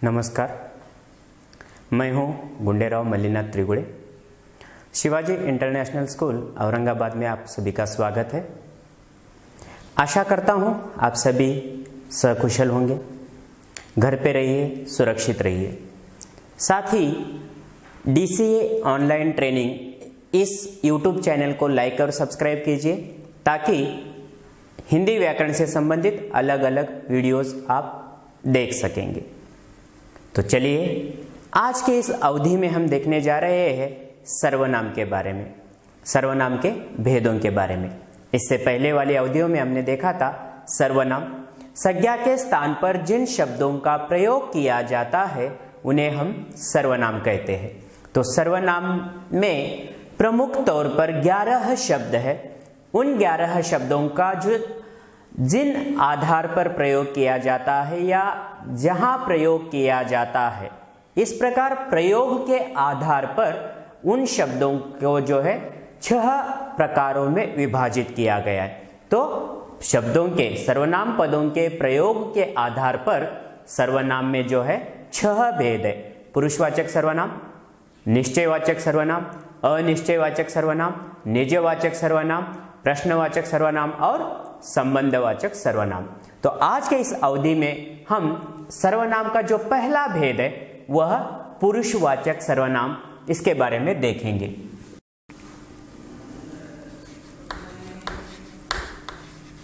नमस्कार, मैं हूं गुंडेराव मल्लीनाथ त्रिगुड़े। शिवाजी इंटरनेशनल स्कूल औरंगाबाद में आप सभी का स्वागत है। आशा करता हूं आप सभी सकुशल होंगे, घर पे रहिए, सुरक्षित रहिए। साथ ही DCA ऑनलाइन ट्रेनिंग इस YouTube चैनल को लाइक और सब्सक्राइब कीजिए ताकि हिंदी व्याकरण से संबंधित अलग अलग वीडियोस आप देख सकेंगे। तो चलिए आज के इस अवधि में हम देखने जा रहे हैं सर्वनाम के बारे में, सर्वनाम के भेदों के बारे में। इससे पहले वाली अवधियों में हमने देखा था सर्वनाम संज्ञा के स्थान पर जिन शब्दों का प्रयोग किया जाता है उन्हें हम सर्वनाम कहते हैं। तो सर्वनाम में प्रमुख तौर पर 11 शब्द है। उन 11 शब्दों का जो जिन आधार पर प्रयोग किया जाता है या जहां प्रयोग किया जाता है, इस प्रकार प्रयोग के आधार पर उन शब्दों को जो है 6 प्रकारों में विभाजित किया गया है। तो शब्दों के सर्वनाम पदों के प्रयोग के आधार पर सर्वनाम में जो है 6 भेद है। पुरुषवाचक सर्वनाम, निश्चयवाचक सर्वनाम, अनिश्चयवाचक सर्वनाम, निजवाचक सर्वनाम, प्रश्नवाचक सर्वनाम और संबंधवाचक सर्वनाम। तो आज के इस अवधि में हम सर्वनाम का जो पहला भेद है वह पुरुषवाचक सर्वनाम, इसके बारे में देखेंगे।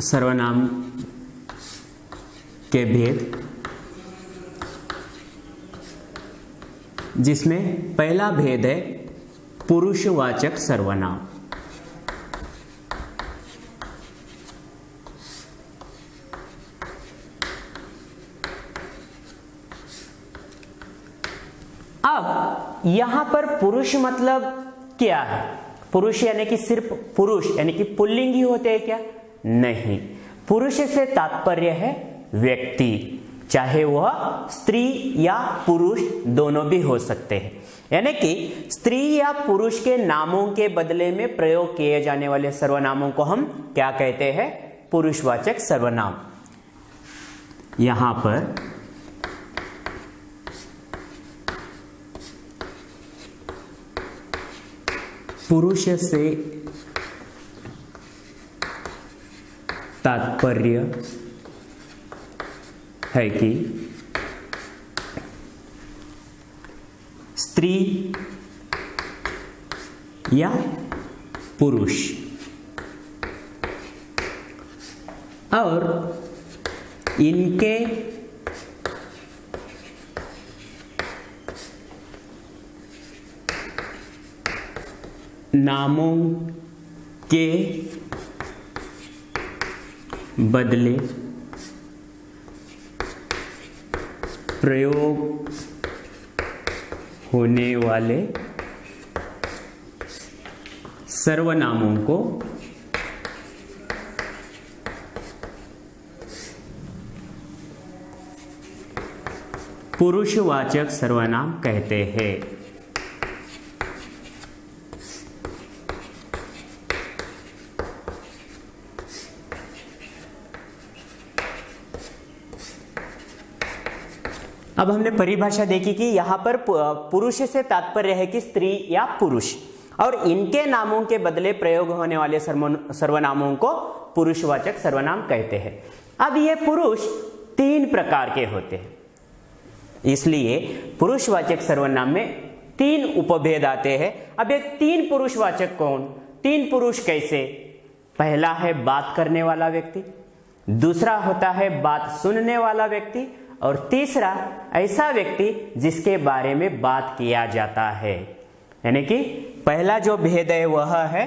सर्वनाम के भेद, जिसमें पहला भेद है पुरुषवाचक सर्वनाम। अब यहां पर पुरुष मतलब क्या है? पुरुष यानी कि सिर्फ पुरुष यानी कि पुल्लिंग ही होते हैं क्या? नहीं, पुरुष से तात्पर्य है व्यक्ति, चाहे वह स्त्री या पुरुष दोनों भी हो सकते हैं। यानी कि स्त्री या पुरुष के नामों के बदले में प्रयोग किए जाने वाले सर्वनामों को हम क्या कहते हैं? पुरुषवाचक सर्वनाम। यहां पर पुरुष से तात्पर्य है कि स्त्री या पुरुष, और इनके नामों के बदले प्रयोग होने वाले सर्वनामों को पुरुषवाचक सर्वनाम कहते हैं। अब हमने परिभाषा देखी कि यहां पर पुरुष से तात्पर्य है कि स्त्री या पुरुष, और इनके नामों के बदले प्रयोग होने वाले सर्वनामों को पुरुषवाचक सर्वनाम कहते हैं। अब ये पुरुष 3 प्रकार के होते हैं, इसलिए पुरुषवाचक सर्वनाम में 3 उपभेद आते हैं। अब ये 3 पुरुषवाचक कौन? 3 पुरुष कैसे? पहला है बात करने वाला व्यक्ति, दूसरा होता है बात सुनने वाला व्यक्ति, और तीसरा ऐसा व्यक्ति जिसके बारे में बात किया जाता है। यानी कि पहला जो भेद है वह है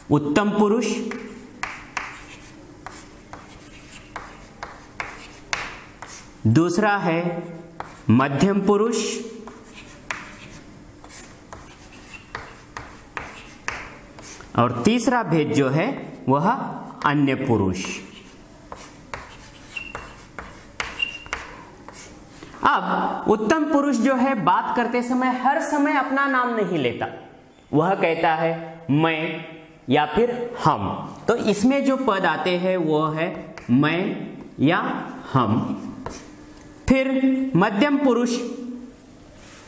उत्तम पुरुष, दूसरा है मध्यम पुरुष, और तीसरा भेद जो है वह अन्य पुरुष। अब उत्तम पुरुष जो है बात करते समय हर समय अपना नाम नहीं लेता, वह कहता है मैं या फिर हम। तो इसमें जो पद आते हैं वो है मैं या हम। फिर मध्यम पुरुष,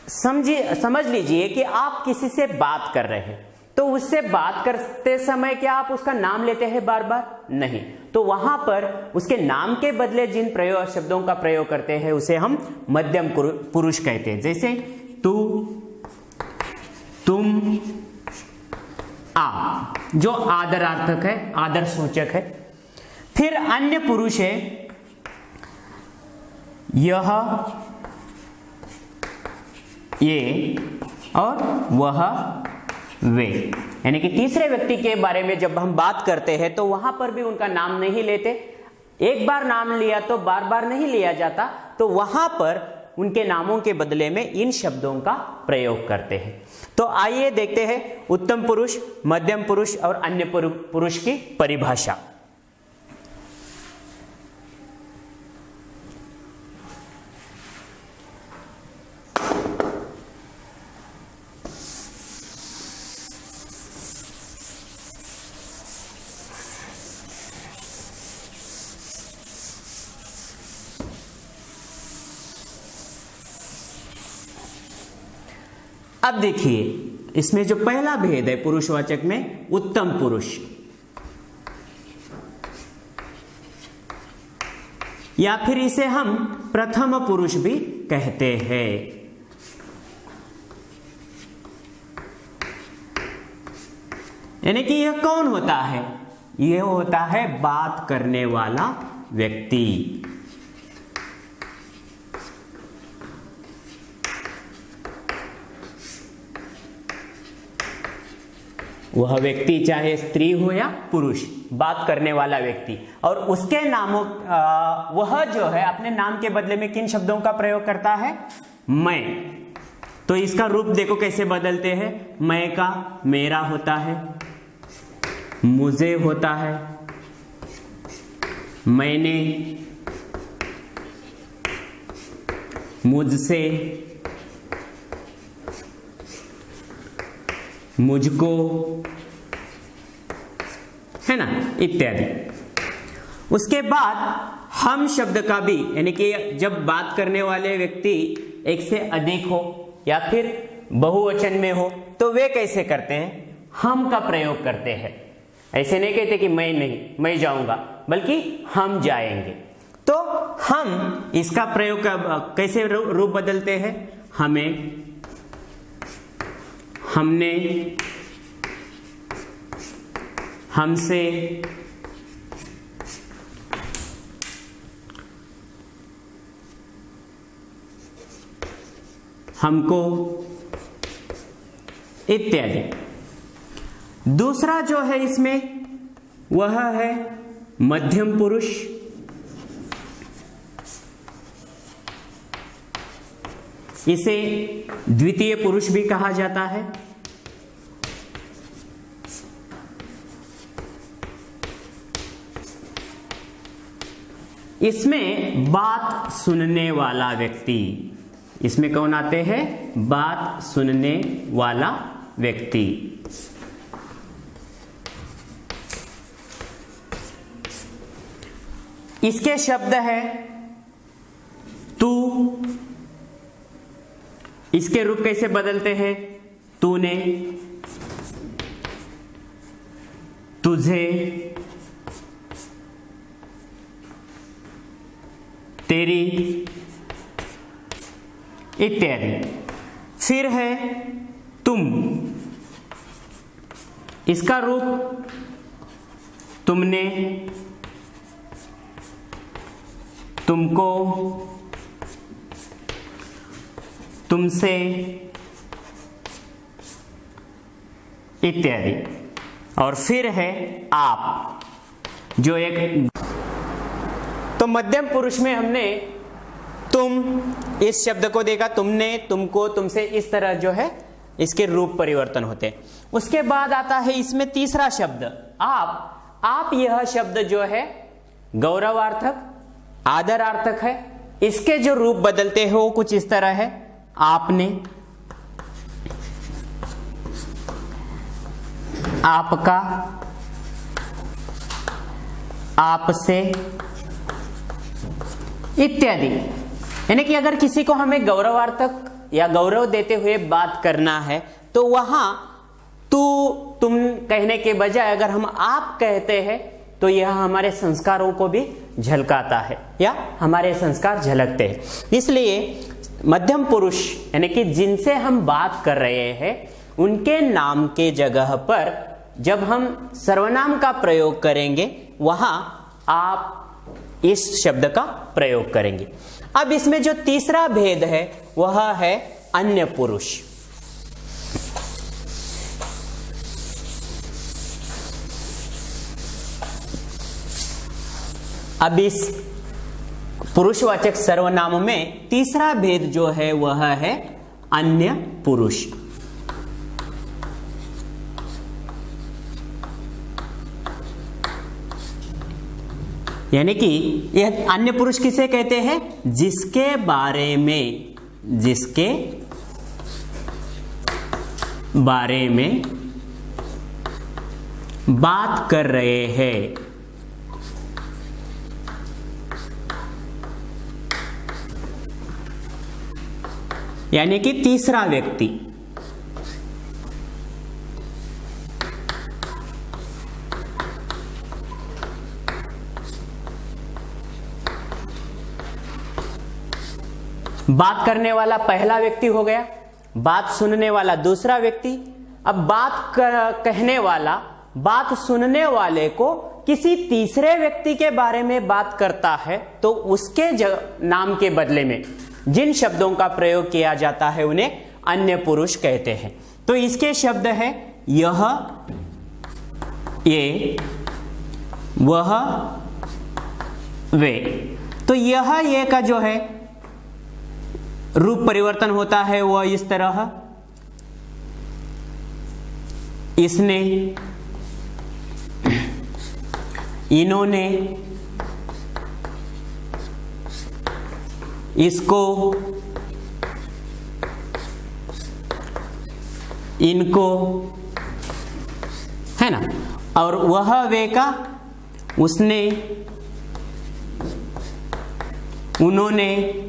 समझ लीजिए कि आप किसी से बात कर रहे हैं, तो उससे बात करते समय क्या आप उसका नाम लेते हैं बार बार? नहीं। तो वहां पर उसके नाम के बदले जिन शब्दों का प्रयोग करते हैं उसे हम मध्यम पुरुष कहते हैं। जैसे तू, तुम, आप, जो आदरार्थक है, आदर सूचक है। फिर अन्य पुरुष है यह, ये और वह, वे, यानी कि तीसरे व्यक्ति के बारे में जब हम बात करते हैं तो वहां पर भी उनका नाम नहीं लेते। एक बार नाम लिया तो बार बार नहीं लिया जाता, तो वहां पर उनके नामों के बदले में इन शब्दों का प्रयोग करते हैं। तो आइए देखते हैं उत्तम पुरुष, मध्यम पुरुष और अन्य पुरुष की परिभाषा। अब देखिए, इसमें जो पहला भेद है पुरुषवाचक में, उत्तम पुरुष, या फिर इसे हम प्रथम पुरुष भी कहते हैं। यानी कि यह कौन होता है? यह होता है बात करने वाला व्यक्ति। वह व्यक्ति चाहे स्त्री हो या पुरुष, बात करने वाला व्यक्ति, और उसके नामों वह जो है अपने नाम के बदले में किन शब्दों का प्रयोग करता है? मैं। तो इसका रूप देखो कैसे बदलते हैं। मैं का मेरा होता है, मुझे होता है, मैंने, मुझसे, मुझको, है ना, इत्यादि। उसके बाद हम शब्द का भी, यानी कि जब बात करने वाले व्यक्ति एक से अधिक हो या फिर बहुवचन में हो तो वे कैसे करते हैं? हम का प्रयोग करते हैं। ऐसे नहीं कहते कि मैं नहीं, मैं जाऊंगा, बल्कि हम जाएंगे। तो हम इसका प्रयोग कैसे रूप बदलते हैं? हमें, हमने, हमसे, हमको, इत्यादि। दूसरा जो है इसमें वह है मध्यम पुरुष। इसे द्वितीय पुरुष भी कहा जाता है। इसमें बात सुनने वाला व्यक्ति, इसमें कौन आते हैं? बात सुनने वाला व्यक्ति। इसके शब्द है तू। इसके रूप कैसे बदलते हैं? तूने, तुझे, तेरी, इत्यादि। फिर है तुम। इसका रूप तुमने, तुमको, तुमसे, इत्यादि। और फिर है आप, जो एक। तो मध्यम पुरुष में हमने तुम इस शब्द को देखा, तुमने, तुमको, तुमसे, इस तरह जो है इसके रूप परिवर्तन होते हैं। उसके बाद आता है इसमें तीसरा शब्द आप। आप यह शब्द जो है गौरवार्थक, आदरार्थक है। इसके जो रूप बदलते हैं वो कुछ इस तरह है। आपने, आपका, आपसे, इत्यादि। यानी कि अगर किसी को हमें गौरवार्थक या गौरव देते हुए बात करना है तो वहां तू तुम कहने के बजाय अगर हम आप कहते हैं तो यह हमारे संस्कारों को भी झलकाता है या हमारे संस्कार झलकते हैं। इसलिए मध्यम पुरुष यानी कि जिनसे हम बात कर रहे हैं उनके नाम के जगह पर जब हम सर्वनाम का प्रयोग करेंगे वहां आप इस शब्द का प्रयोग करेंगे। अब इसमें जो तीसरा भेद है वह है अन्य पुरुष। अब इस पुरुषवाचक सर्वनाम में तीसरा भेद जो है वह है अन्य पुरुष। यानी कि यह अन्य पुरुष किसे कहते हैं? जिसके बारे में बात कर रहे हैं। यानी कि तीसरा व्यक्ति। बात करने वाला पहला व्यक्ति हो गया, बात सुनने वाला दूसरा व्यक्ति। अब कहने वाला बात सुनने वाले को किसी तीसरे व्यक्ति के बारे में बात करता है तो उसके नाम के बदले में जिन शब्दों का प्रयोग किया जाता है उन्हें अन्य पुरुष कहते हैं। तो इसके शब्द है यह, ये, वह, वे। तो यह, ये का जो है रूप परिवर्तन होता है वह इस तरह, इसने, इन्होंने, इसको, इनको, है ना। और वह, वे का उसने, उन्होंने,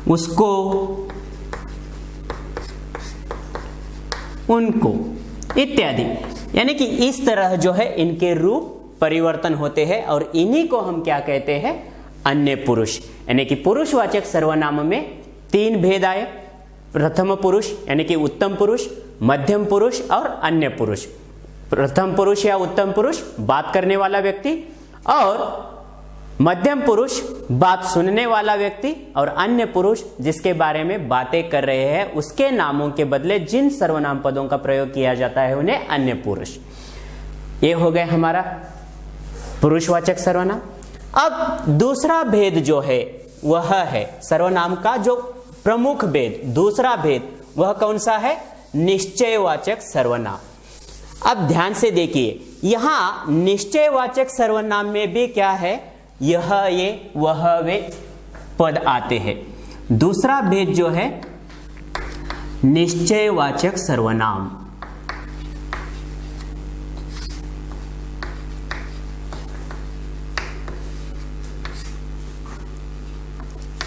उसको, उनको इत्यादि। यानी कि इस तरह जो है इनके रूप परिवर्तन होते हैं और इन्हीं को हम क्या कहते हैं? अन्य पुरुष। यानी कि पुरुषवाचक सर्वनाम में तीन भेद आए, प्रथम पुरुष यानी कि उत्तम पुरुष, मध्यम पुरुष और अन्य पुरुष। प्रथम पुरुष या उत्तम पुरुष बात करने वाला व्यक्ति, और मध्यम पुरुष बात सुनने वाला व्यक्ति, और अन्य पुरुष जिसके बारे में बातें कर रहे हैं उसके नामों के बदले जिन सर्वनाम पदों का प्रयोग किया जाता है उन्हें अन्य पुरुष। ये हो गए हमारा पुरुषवाचक सर्वनाम। अब दूसरा भेद जो है वह है सर्वनाम का जो प्रमुख भेद, दूसरा भेद वह कौन सा है? निश्चयवाचक सर्वनाम। अब ध्यान से देखिए, यहां निश्चयवाचक सर्वनाम में भी क्या है? यह, ये, वह, वे पद आते हैं। दूसरा भेद जो है निश्चयवाचक सर्वनाम।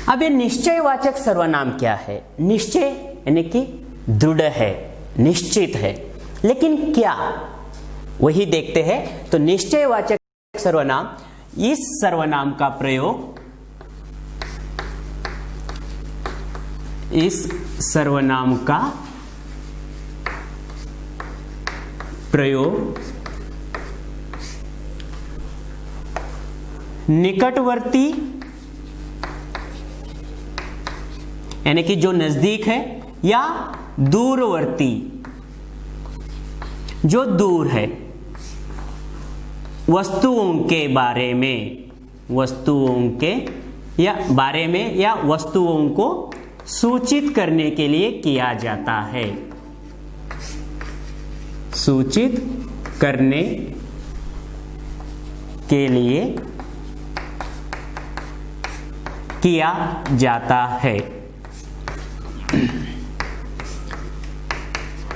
अब ये निश्चयवाचक सर्वनाम क्या है? निश्चय यानी कि दृढ़ है, निश्चित है, लेकिन क्या, वही देखते हैं। तो निश्चयवाचक सर्वनाम, इस सर्वनाम का प्रयोग, इस सर्वनाम का प्रयोग निकटवर्ती यानी कि जो नजदीक है, या दूरवर्ती जो दूर है, वस्तुओं के बारे में, वस्तुओं के या बारे में या वस्तुओं को सूचित करने के लिए किया जाता है, सूचित करने के लिए किया जाता है।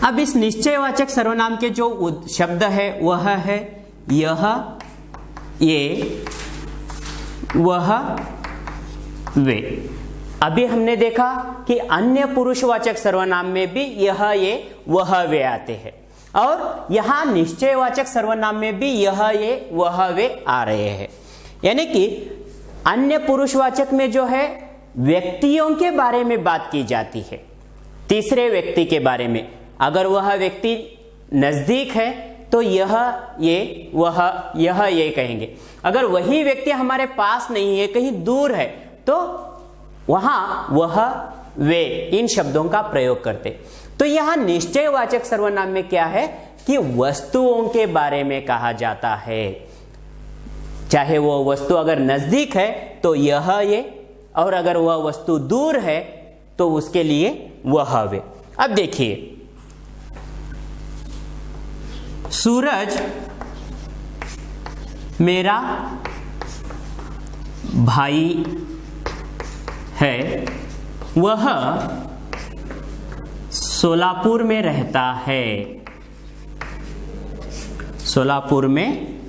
अब इस निश्चयवाचक सर्वनाम के जो शब्द है वह है यह, ये, वह वे। अभी हमने देखा कि अन्य पुरुषवाचक सर्वनाम में भी यह ये वह वे आते हैं, और यहां निश्चयवाचक सर्वनाम में भी यह ये वह वे आ रहे हैं। यानी कि अन्य पुरुषवाचक में जो है व्यक्तियों के बारे में बात की जाती है, तीसरे व्यक्ति के बारे में। अगर वह व्यक्ति नजदीक है तो यह ये वह यह ये कहेंगे। अगर वही व्यक्ति हमारे पास नहीं है, कहीं दूर है, तो वहां वह वे इन शब्दों का प्रयोग करते। तो यहां निश्चयवाचक सर्वनाम में क्या है कि वस्तुओं के बारे में कहा जाता है। चाहे वो वस्तु अगर नजदीक है तो यह ये, और अगर वह वस्तु दूर है तो उसके लिए वह वे। अब देखिए, सूरज मेरा भाई है, वह सोलापुर में रहता है। सोलापुर में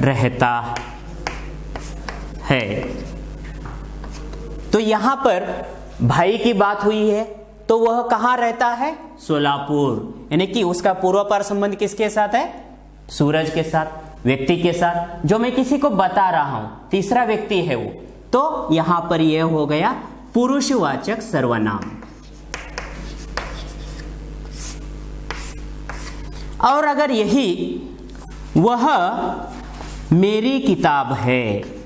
रहता है। तो यहां पर भाई की बात हुई है, तो वह कहां रहता है? सोलापुर। यानी कि उसका पूर्वापार संबंध किसके साथ है? सूरज के साथ, व्यक्ति के साथ, जो मैं किसी को बता रहा हूं, तीसरा व्यक्ति है वो। तो यहां पर यह हो गया पुरुषवाचक सर्वनाम। और अगर यही वह मेरी किताब है,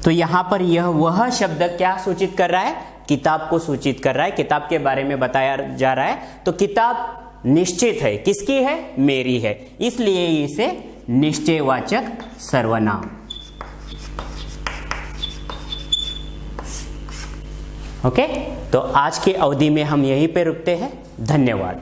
तो यहां पर यह वह शब्द क्या सूचित कर रहा है? किताब को सूचित कर रहा है, किताब के बारे में बताया जा रहा है। तो किताब निश्चित है, किसकी है? मेरी है, इसलिए इसे निश्चयवाचक सर्वनाम। ओके, तो आज की अवधि में हम यहीं पे रुकते हैं। धन्यवाद।